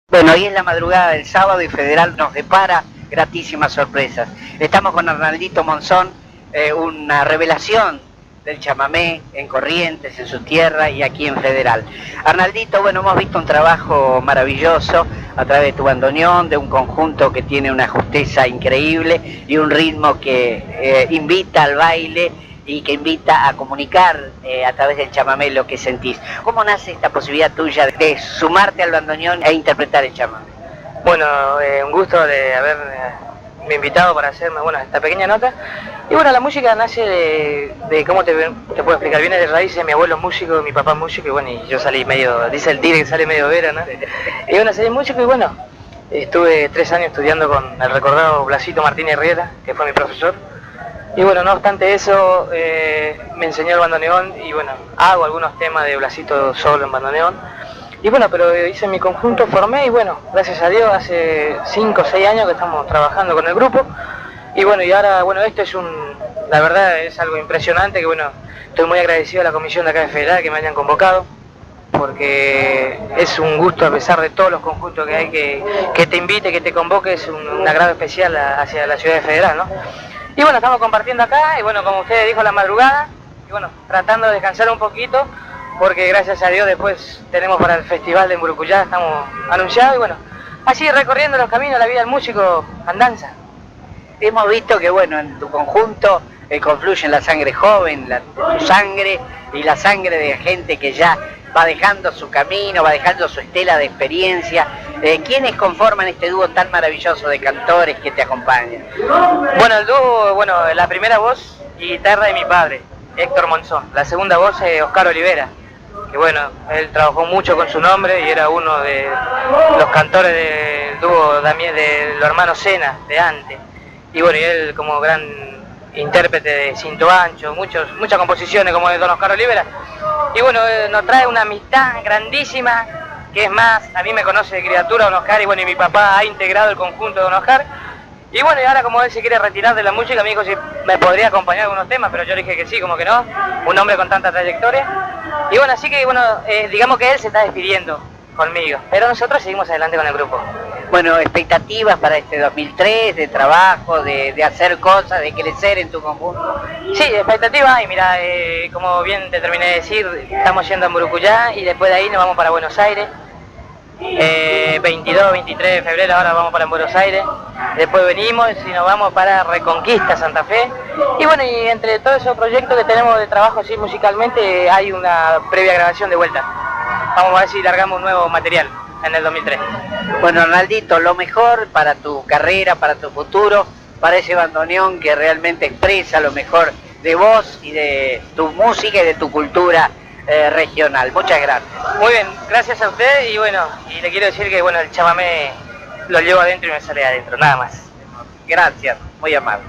Bueno, hoy es la madrugada del sábado y Federal nos depara gratísimas sorpresas. Estamos con Arnaldito Monzón, una revelación del chamamé en Corrientes, en su tierra y aquí en Federal. Arnaldito, bueno, hemos visto un trabajo maravilloso a través de tu bandoneón, de un conjunto que tiene una justeza increíble y un ritmo que invita al baile y que invita a comunicar a través del chamamé lo que sentís. ¿Cómo nace esta posibilidad tuya de sumarte al bandoneón e interpretar el chamamé? Bueno, un gusto de haberme invitado para hacerme esta pequeña nota. Y bueno, la música nace de ¿cómo te puedo explicar? Viene de raíces, mi abuelo es músico, mi papá es músico, y bueno, y yo salí medio, dice el tigre que sale medio vera, ¿no? Y bueno, salí músico y bueno, estuve 3 años estudiando con el recordado Blasito Martínez Riera, que fue mi profesor. Y bueno, no obstante eso, me enseñó el bandoneón y bueno, hago algunos temas de Blasito solo en bandoneón. Y bueno, pero hice mi conjunto, formé y bueno, gracias a Dios, hace 5 o 6 años que estamos trabajando con el grupo. Y bueno, y ahora, bueno, esto es la verdad es algo impresionante, que bueno, estoy muy agradecido a la comisión de acá de Federal que me hayan convocado, porque es un gusto, a pesar de todos los conjuntos que hay, que te invite, que te convoque, es un agrado especial hacia la ciudad de Federal, ¿no? Y bueno, estamos compartiendo acá, y bueno, como usted dijo, la madrugada, y bueno, tratando de descansar un poquito, porque gracias a Dios después tenemos para el festival de Murucuyá, estamos anunciados, y bueno, así recorriendo los caminos de la vida del músico, andanza. Hemos visto que bueno, en tu conjunto confluyen la sangre joven, tu sangre y la sangre de gente que ya va dejando su camino, va dejando su estela de experiencia. ¿Quiénes conforman este dúo tan maravilloso de cantores que te acompañan? Bueno, el dúo, la primera voz y guitarra de mi padre, Héctor Monzón. La segunda voz es Oscar Olivera, que bueno, él trabajó mucho con su nombre y era uno de los cantores del dúo de los hermanos Sena, de antes. Y bueno, y él como gran intérprete de Cinto Ancho, muchas composiciones como de don Oscar Olivera. Y bueno, nos trae una amistad grandísima, que es más, a mí me conoce de criatura don Oscar, y bueno, y mi papá ha integrado el conjunto de don Oscar. Y bueno, y ahora como él se quiere retirar de la música, me dijo si me podría acompañar algunos temas, pero yo le dije que sí, como que no, un hombre con tanta trayectoria. Y bueno, así que bueno, digamos que él se está despidiendo conmigo, pero nosotros seguimos adelante con el grupo. Bueno, expectativas para este 2003, de trabajo, de hacer cosas, de crecer en tu conjunto. Sí, expectativas, y mira, como bien te terminé de decir, estamos yendo a Murucuyá y después de ahí nos vamos para Buenos Aires. 22, 23 de febrero ahora vamos para Buenos Aires, después venimos y nos vamos para Reconquista, Santa Fe. Y bueno, y entre todos esos proyectos que tenemos de trabajo así musicalmente, hay una previa grabación de vuelta. Vamos a ver si largamos un nuevo material en el 2003. Bueno, Arnaldito, lo mejor para tu carrera, para tu futuro, para ese bandoneón que realmente expresa lo mejor de vos y de tu música y de tu cultura regional. Muchas gracias. Muy bien, gracias a usted, y bueno, y le quiero decir que bueno, el chamamé lo llevo adentro y me sale adentro, nada más. Gracias, muy amable.